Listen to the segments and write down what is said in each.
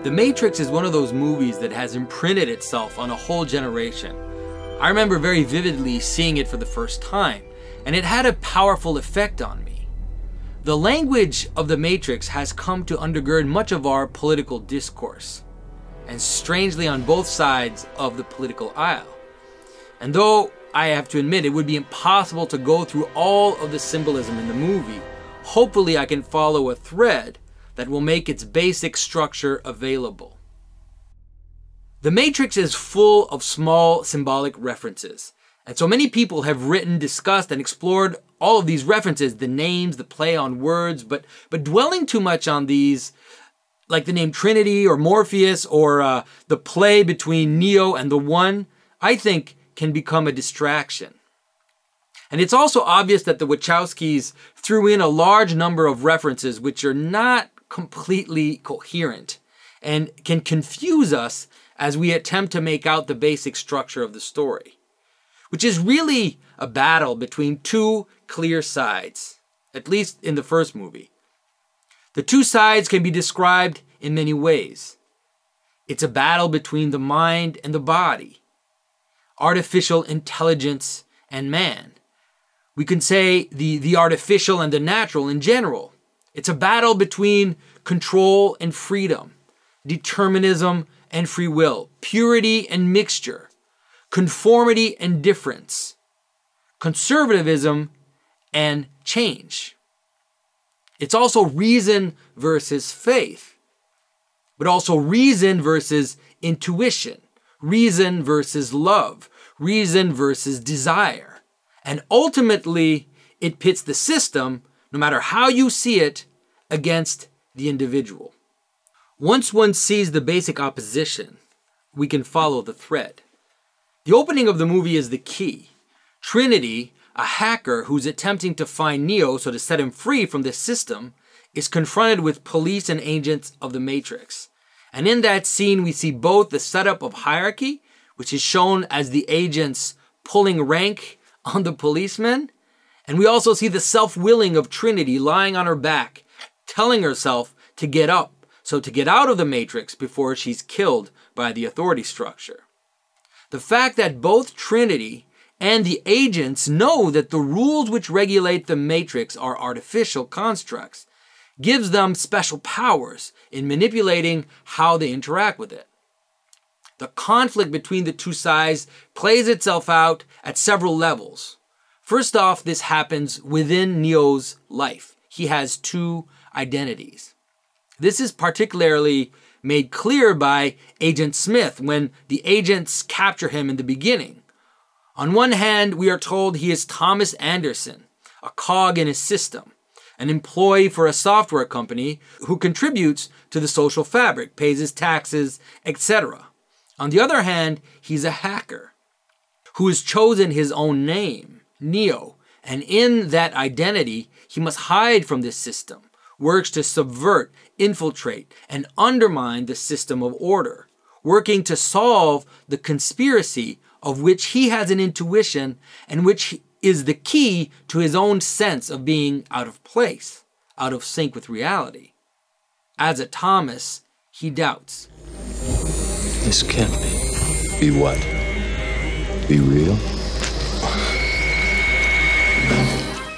The Matrix is one of those movies that has imprinted itself on a whole generation. I remember very vividly seeing it for the first time, and it had a powerful effect on me. The language of The Matrix has come to undergird much of our political discourse, and strangely on both sides of the political aisle. And though I have to admit it would be impossible to go through all of the symbolism in the movie, hopefully I can follow a thread that will make its basic structure available. The Matrix is full of small symbolic references, and so many people have written, discussed, and explored all of these references, the names, the play on words, but dwelling too much on these, like the name Trinity or Morpheus or the play between Neo and the One, I think can become a distraction. And it's also obvious that the Wachowskis threw in a large number of references which are not completely coherent and can confuse us as we attempt to make out the basic structure of the story, which is really a battle between two clear sides, at least in the first movie. The two sides can be described in many ways. It's a battle between the mind and the body, artificial intelligence and man. We can say the artificial and the natural in general. It's a battle between control and freedom, determinism and free will, purity and mixture, conformity and difference, conservatism and change. It's also reason versus faith, but also reason versus intuition, reason versus love, reason versus desire. And ultimately, it pits the system, no matter how you see it, against the individual. Once one sees the basic opposition, we can follow the thread. The opening of the movie is the key. Trinity, a hacker who's attempting to find Neo so to set him free from this system, is confronted with police and agents of the Matrix. And in that scene, we see both the setup of hierarchy, which is shown as the agents pulling rank on the policemen, and we also see the self-willing of Trinity lying on her back, telling herself to get up, so to get out of the Matrix before she's killed by the authority structure. The fact that both Trinity and the agents know that the rules which regulate the Matrix are artificial constructs gives them special powers in manipulating how they interact with it. The conflict between the two sides plays itself out at several levels. First off, this happens within Neo's life. He has two identities. This is particularly made clear by Agent Smith when the agents capture him in the beginning. On one hand, we are told he is Thomas Anderson, a cog in his system, an employee for a software company who contributes to the social fabric, pays his taxes, etc. On the other hand, he's a hacker who has chosen his own name, Neo, and in that identity, he must hide from this system, works to subvert, infiltrate, and undermine the system of order, working to solve the conspiracy of which he has an intuition and which is the key to his own sense of being out of place, out of sync with reality. As a Thomas, he doubts. This can't be. Be what? Be real?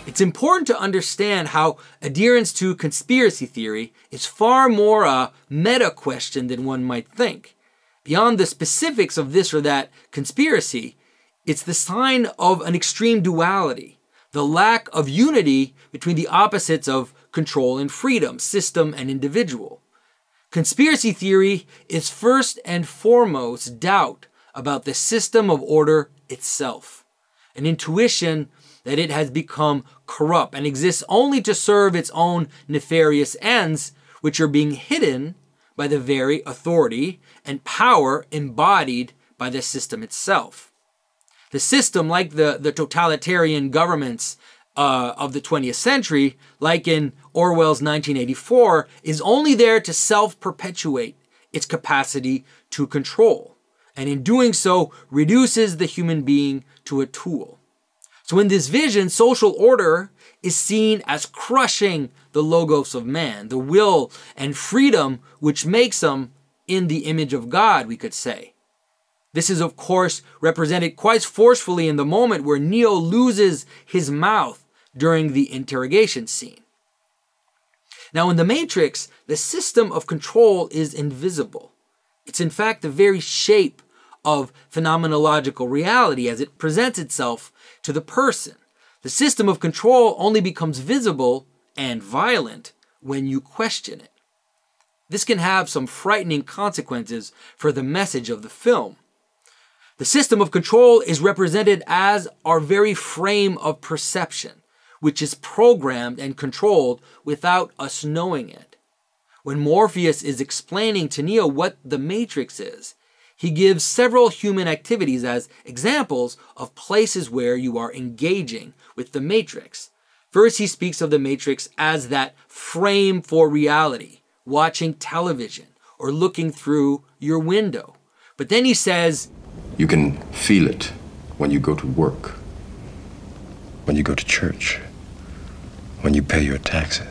It's important to understand how adherence to conspiracy theory is far more a meta question than one might think. Beyond the specifics of this or that conspiracy, it's the sign of an extreme duality, the lack of unity between the opposites of control and freedom, system and individual. Conspiracy theory is first and foremost doubt about the system of order itself, an intuition that it has become corrupt and exists only to serve its own nefarious ends, which are being hidden by the very authority and power embodied by the system itself. The system, like the totalitarian governments of the 20th century, like in Orwell's 1984, is only there to self-perpetuate its capacity to control, and in doing so, reduces the human being to a tool. So in this vision, social order is seen as crushing the logos of man, the will and freedom which makes him in the image of God, we could say. This is, of course, represented quite forcefully in the moment where Neo loses his mouth during the interrogation scene. Now, in the Matrix, the system of control is invisible. It's in fact the very shape of phenomenological reality as it presents itself to the person. The system of control only becomes visible and violent when you question it. This can have some frightening consequences for the message of the film. The system of control is represented as our very frame of perception, which is programmed and controlled without us knowing it. When Morpheus is explaining to Neo what the Matrix is, he gives several human activities as examples of places where you are engaging with the Matrix. First, he speaks of the Matrix as that frame for reality, watching television or looking through your window. But then he says, You can feel it when you go to work, when you go to church, when you pay your taxes.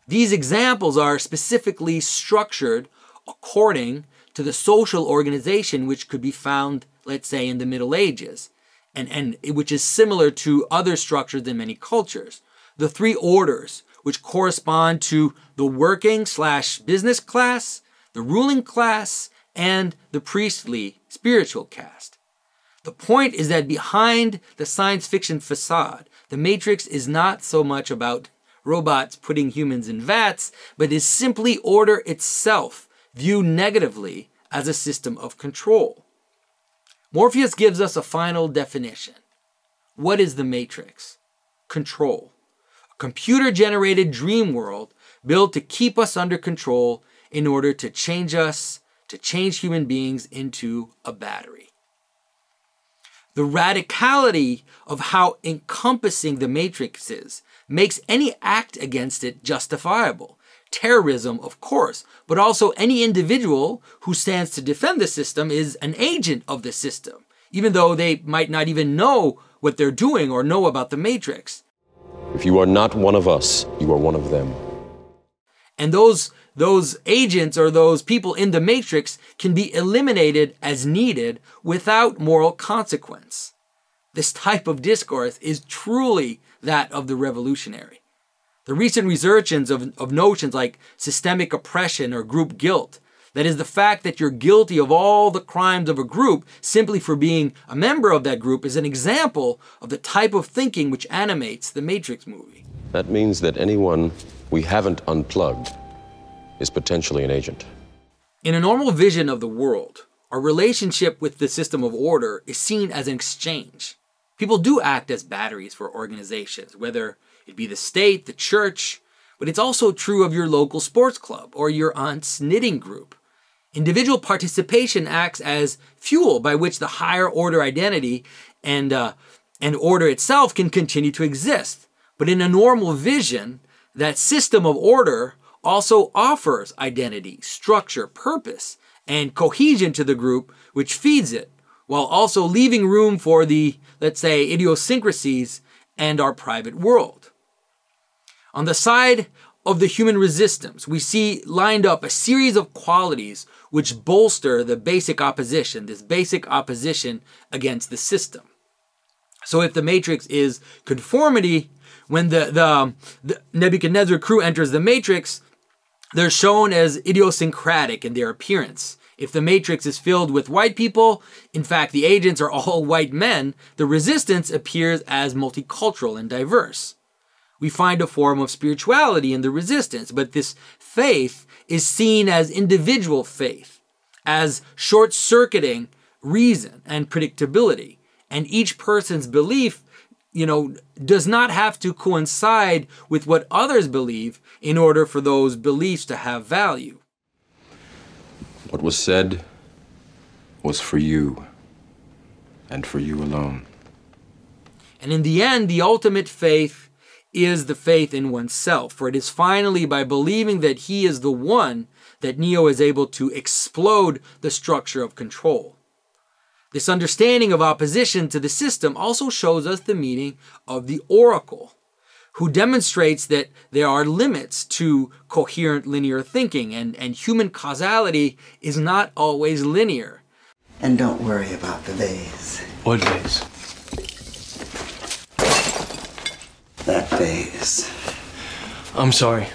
These examples are specifically structured according to the social organization which could be found, let's say, in the Middle Ages, and which is similar to other structures in many cultures. The three orders, which correspond to the working/business class, the ruling class, and the priestly spiritual caste. The point is that behind the science fiction facade, the Matrix is not so much about robots putting humans in vats, but is simply order itself, viewed negatively as a system of control. Morpheus gives us a final definition. What is the Matrix? Control. A computer-generated dream world built to keep us under control in order to change us, to change human beings into a battery. The radicality of how encompassing the Matrix is makes any act against it justifiable. Terrorism, of course, but also any individual who stands to defend the system is an agent of the system, even though they might not even know what they're doing or know about the Matrix. If you are not one of us, you are one of them. And those agents or those people in the Matrix can be eliminated as needed without moral consequence. This type of discourse is truly that of the revolutionary. The recent resurgence of notions like systemic oppression or group guilt, that is the fact that you're guilty of all the crimes of a group simply for being a member of that group, is an example of the type of thinking which animates the Matrix movie. That means that anyone we haven't unplugged is potentially an agent. In a normal vision of the world, our relationship with the system of order is seen as an exchange. People do act as batteries for organizations, whether it be the state, the church, but it's also true of your local sports club or your aunt's knitting group. Individual participation acts as fuel by which the higher order identity and order itself can continue to exist. But in a normal vision, that system of order also offers identity, structure, purpose, and cohesion to the group, which feeds it, while also leaving room for the, let's say, idiosyncrasies and our private world. On the side of the human resistance, we see lined up a series of qualities which bolster the basic opposition, this basic opposition against the system. So if the Matrix is conformity, when the Nebuchadnezzar crew enters the Matrix, they're shown as idiosyncratic in their appearance. If the Matrix is filled with white people, in fact the agents are all white men, the resistance appears as multicultural and diverse. We find a form of spirituality in the resistance, but this faith is seen as individual faith, as short-circuiting reason and predictability. And each person's belief, does not have to coincide with what others believe in order for those beliefs to have value. What was said was for you, and for you alone. And in the end, the ultimate faith is the faith in oneself, for it is finally by believing that he is the one that Neo is able to explode the structure of control. This understanding of opposition to the system also shows us the meaning of the oracle, who demonstrates that there are limits to coherent linear thinking, and human causality is not always linear. And don't worry about the vase. What vase? That vase. I'm sorry.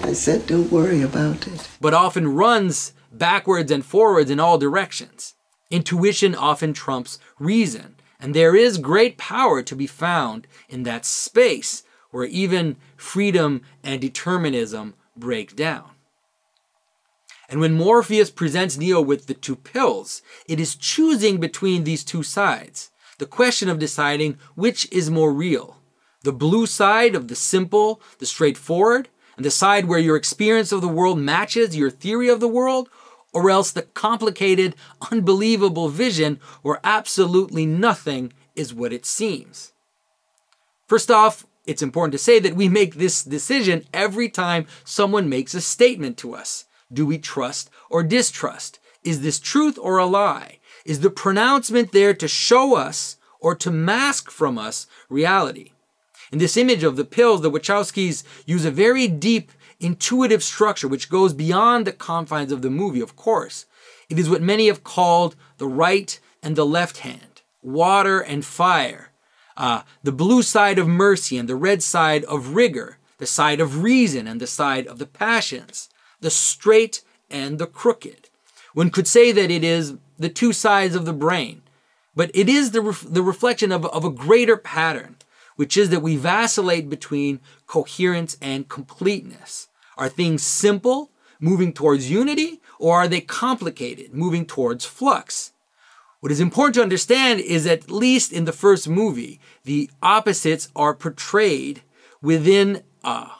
I said don't worry about it. But often runs backwards and forwards in all directions. Intuition often trumps reason, and there is great power to be found in that space where even freedom and determinism break down. And when Morpheus presents Neo with the two pills, it is choosing between these two sides, the question of deciding which is more real, the blue side of the simple, the straightforward, and the side where your experience of the world matches your theory of the world, or else the complicated, unbelievable vision where absolutely nothing is what it seems. First off, it's important to say that we make this decision every time someone makes a statement to us. Do we trust or distrust? Is this truth or a lie? Is the pronouncement there to show us or to mask from us reality? In this image of the pills, the Wachowskis use a very deep, intuitive structure which goes beyond the confines of the movie, of course. It is what many have called the right and the left hand, water and fire, the blue side of mercy and the red side of rigor, the side of reason and the side of the passions, the straight and the crooked. One could say that it is the two sides of the brain, but it is the reflection of a greater pattern, which is that we vacillate between coherence and completeness. Are things simple, moving towards unity, or are they complicated, moving towards flux? What is important to understand is that at least in the first movie, the opposites are portrayed within a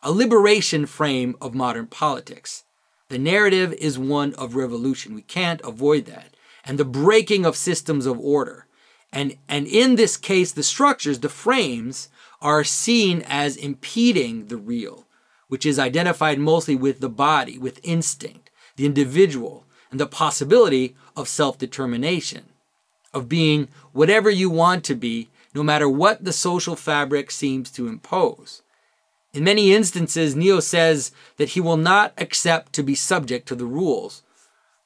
liberation frame of modern politics. The narrative is one of revolution. We can't avoid that. And the breaking of systems of order. And in this case, the structures, the frames, are seen as impeding the real, which is identified mostly with the body, with instinct, the individual, and the possibility of self-determination, of being whatever you want to be, no matter what the social fabric seems to impose. In many instances, Neo says that he will not accept to be subject to the rules,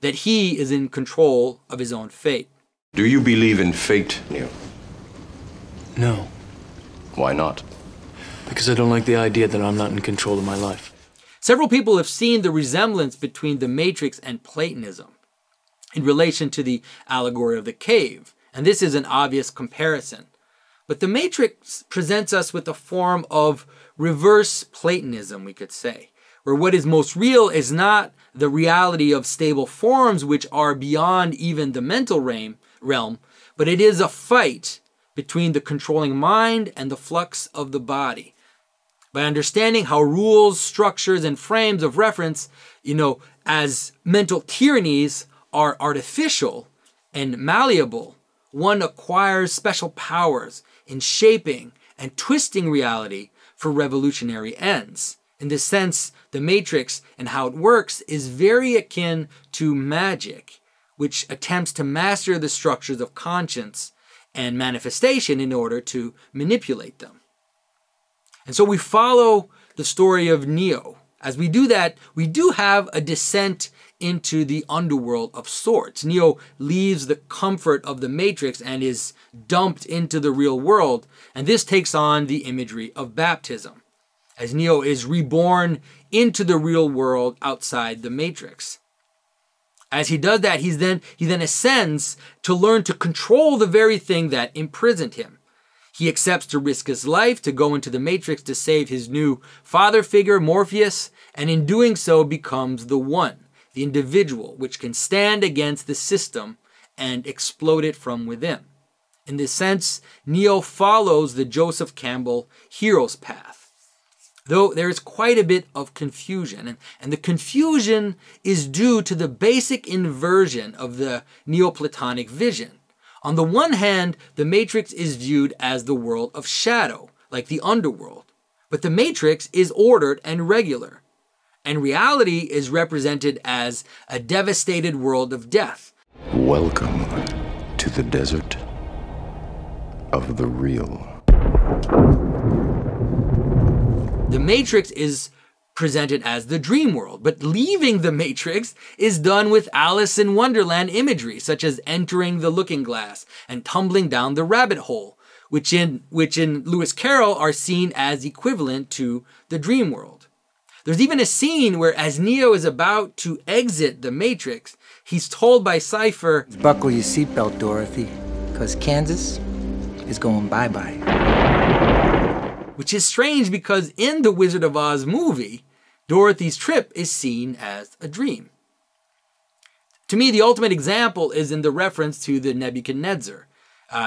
that he is in control of his own fate. Do you believe in fate, Neo? No, Why not? because I don't like the idea that I'm not in control of my life. Several people have seen the resemblance between the Matrix and Platonism in relation to the allegory of the cave, and this is an obvious comparison. But the Matrix presents us with a form of reverse Platonism, we could say, where what is most real is not the reality of stable forms which are beyond even the mental realm, but it is a fight between the controlling mind and the flux of the body. By understanding how rules, structures, and frames of reference, as mental tyrannies are artificial and malleable, one acquires special powers in shaping and twisting reality for revolutionary ends. In this sense, the Matrix and how it works is very akin to magic, which attempts to master the structures of conscience and manifestation in order to manipulate them. And so we follow the story of Neo. As we do that, we do have a descent into the underworld of sorts. Neo leaves the comfort of the Matrix and is dumped into the real world, and this takes on the imagery of baptism, as Neo is reborn into the real world outside the Matrix. As he does that, he then ascends to learn to control the very thing that imprisoned him. He accepts to risk his life to go into the Matrix to save his new father figure, Morpheus, and in doing so becomes the one, the individual, which can stand against the system and explode it from within. In this sense, Neo follows the Joseph Campbell hero's path, though there is quite a bit of confusion, and the confusion is due to the basic inversion of the Neoplatonic vision. On the one hand, the Matrix is viewed as the world of shadow, like the underworld, but the Matrix is ordered and regular, and reality is represented as a devastated world of death. Welcome to the desert of the real. The Matrix is presented as the dream world, but leaving the Matrix is done with Alice in Wonderland imagery, such as entering the looking glass and tumbling down the rabbit hole, which in Lewis Carroll are seen as equivalent to the dream world. There's even a scene where, as Neo is about to exit the Matrix, he's told by Cypher, "Buckle your seatbelt, Dorothy, because Kansas is going bye-bye." Which is strange because in the Wizard of Oz movie, Dorothy's trip is seen as a dream. To me, the ultimate example is in the reference to the Nebuchadnezzar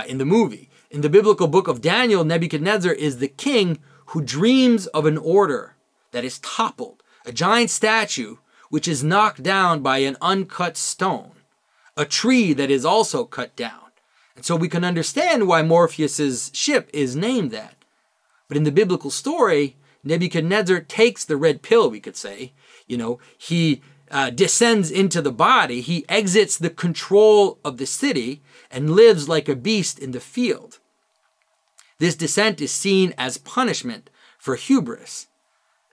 in the movie. In the biblical book of Daniel, Nebuchadnezzar is the king who dreams of an order that is toppled, a giant statue which is knocked down by an uncut stone, a tree that is also cut down. And so we can understand why Morpheus's ship is named that. But in the biblical story, Nebuchadnezzar takes the red pill, we could say. He descends into the body, he exits the control of the city, and lives like a beast in the field. This descent is seen as punishment for hubris.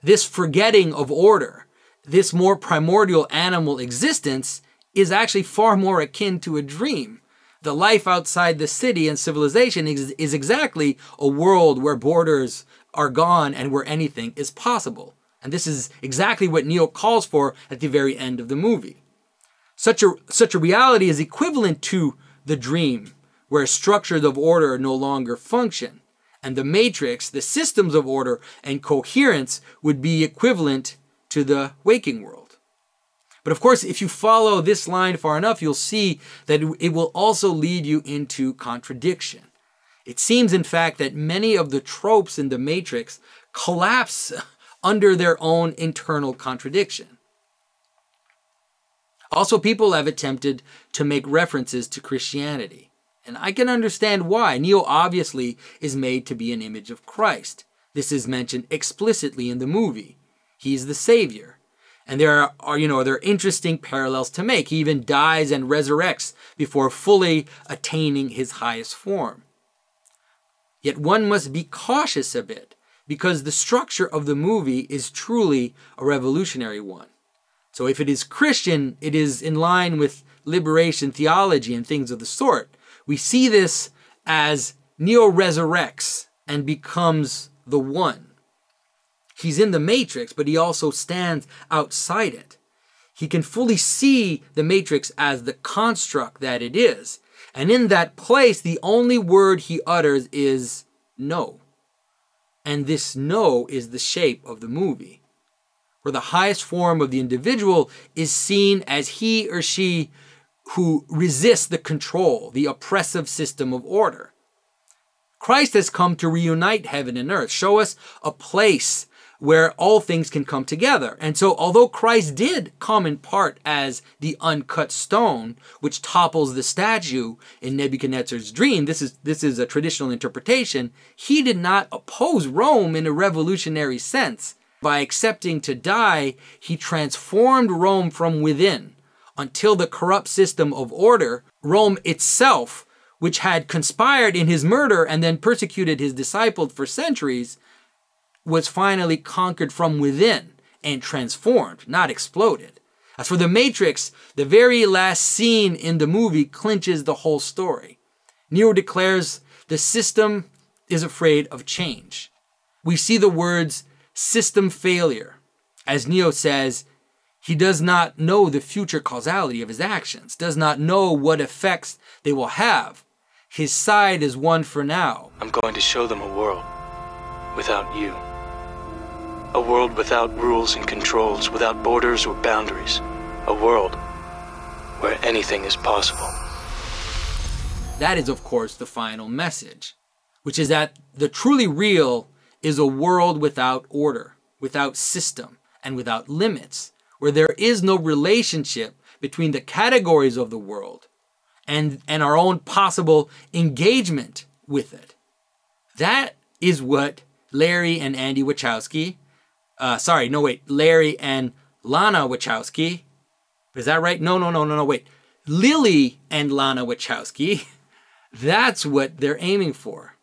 This forgetting of order, this more primordial animal existence, is actually far more akin to a dream. The life outside the city and civilization is exactly a world where borders are gone and where anything is possible. And this is exactly what Neo calls for at the very end of the movie. Such a reality is equivalent to the dream, where structures of order no longer function. And the Matrix, the systems of order and coherence, would be equivalent to the waking world. But of course, if you follow this line far enough, you'll see that it will also lead you into contradiction. It seems, in fact, that many of the tropes in the Matrix collapse under their own internal contradiction. Also, people have attempted to make references to Christianity. And I can understand why. Neo obviously is made to be an image of Christ. This is mentioned explicitly in the movie. He's the Savior. And there are interesting parallels to make. He even dies and resurrects before fully attaining his highest form. Yet one must be cautious a bit, because the structure of the movie is truly a revolutionary one. So if it is Christian, it is in line with liberation theology and things of the sort. We see this as Neo resurrects and becomes the one. He's in the Matrix, but he also stands outside it. He can fully see the Matrix as the construct that it is. And in that place, the only word he utters is no. And this no is the shape of the movie, where the highest form of the individual is seen as he or she who resists the control, the oppressive system of order. Christ has come to reunite heaven and earth, show us a place where all things can come together. And so although Christ did come in part as the uncut stone, which topples the statue in Nebuchadnezzar's dream, this is a traditional interpretation, he did not oppose Rome in a revolutionary sense. By accepting to die, he transformed Rome from within until the corrupt system of order, Rome itself, which had conspired in his murder and then persecuted his disciples for centuries, was finally conquered from within and transformed, not exploded. As for the Matrix, the very last scene in the movie clinches the whole story. Neo declares the system is afraid of change. We see the words system failure. As Neo says, he does not know the future causality of his actions, does not know what effects they will have. His side is won for now. I'm going to show them a world without you. A world without rules and controls, without borders or boundaries. A world where anything is possible. That is, of course, the final message, which is that the truly real is a world without order, without system, and without limits, where there is no relationship between the categories of the world and our own possible engagement with it. That is what Larry and Andy Wachowski, Larry and Lana Wachowski, is that right? No, wait. Lily and Lana Wachowski, that's what they're aiming for.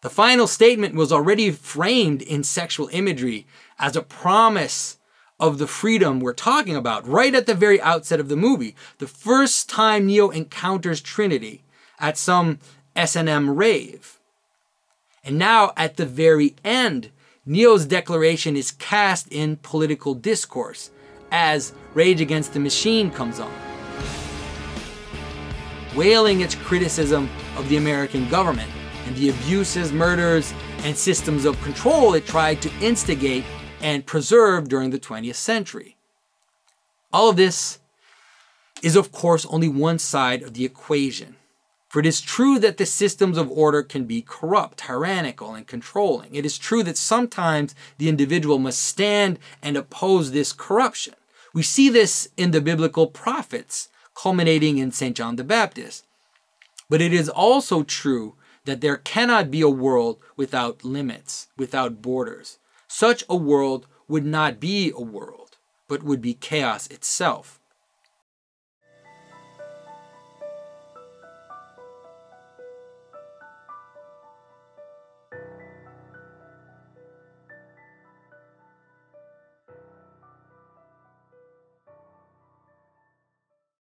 The final statement was already framed in sexual imagery as a promise of the freedom we're talking about right at the very outset of the movie. The first time Neo encounters Trinity at some S&M rave. And now at the very end, Neo's declaration is cast in political discourse as Rage Against the Machine comes on, wailing its criticism of the American government and the abuses, murders, and systems of control it tried to instigate and preserve during the 20th century. All of this is, of course, only one side of the equation. For it is true that the systems of order can be corrupt, tyrannical, and controlling. It is true that sometimes the individual must stand and oppose this corruption. We see this in the biblical prophets, culminating in St. John the Baptist. But it is also true that there cannot be a world without limits, without borders. Such a world would not be a world, but would be chaos itself.